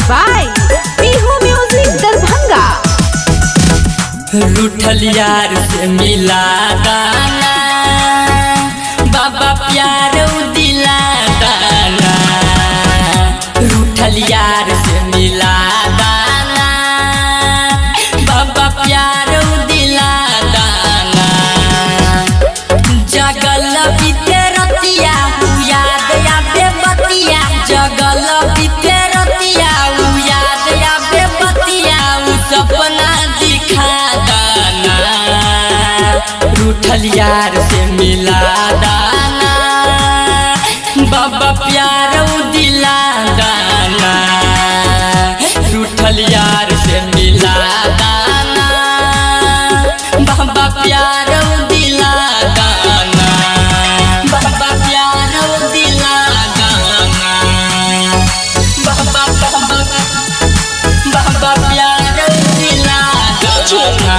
by Bihu Music Darbhanga। रूठल यार से मिला दाना बाबा प्यार दिला दाना। रूठल यार से मिला दाना बाबा प्यार दिला दाना। जगल बीते रतिया याद आवे बतिया, जगल बीते रतिया याद आवे बतिया, सपना दिखा दाना। रूठल यार से मिला दाना बाबा प्यार दिला दाना। रूठल यार से मिला दाना बाबा प्यार दिला दाना। बाबा प्यार दिला दाना। बाबा प्यार दिला दाना।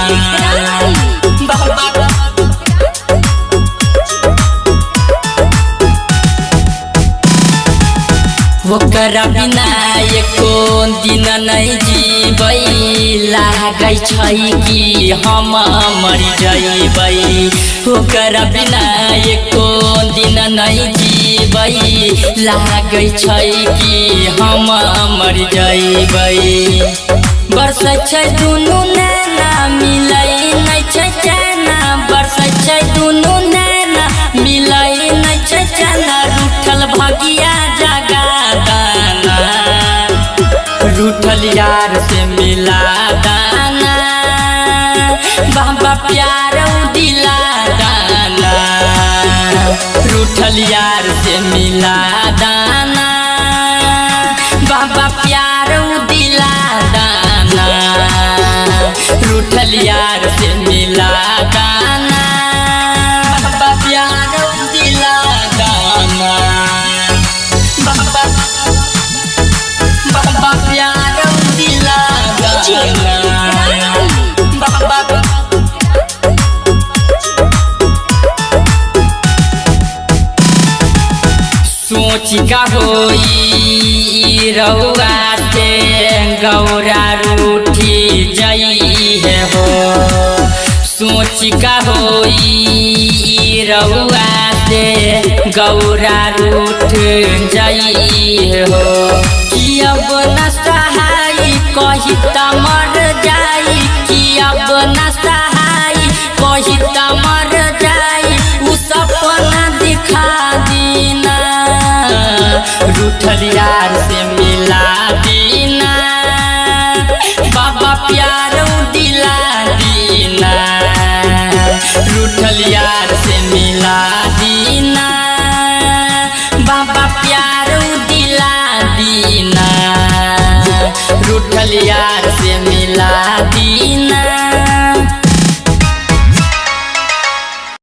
ओकरा बिना एको दिन नहीं जीबै, लागै छै कि हम मर जइबै। ओकरा बिना एको दिन नहीं जीबै, लागै छै कि हम मर जइबै। बरसै छै दुनू नैना मिलै नहीं छै चैना, बरसै छै दुनू नैना मिलै नहीं छै चैना। रूठल भगिया जगा दाना। रूठल यार से मिला दाना बाबा प्यार दिला दाना। रूठल यार से मिला दाना बाबा प्यार दिला दाना। रूठल यार से मिला दाना बाबा प्यार दिला दाना। बाबा प्यार दिला दाना। बाबा सोच का होई रउआ से गौरा रूठी जई है हो। सोच का होई रउआ से गौरा रूठ जई हो। कि अब न सहाई कही त मर जाई, कि अब न सहाई कही त मर जाई, उ सपना दिखा दीना। रूठल यार से मिला दीना बाबा प्यार दिला दीना। रूठल यार से मिला दीना बाबा प्यार दिला दीना। रूठल यार से मिला दीना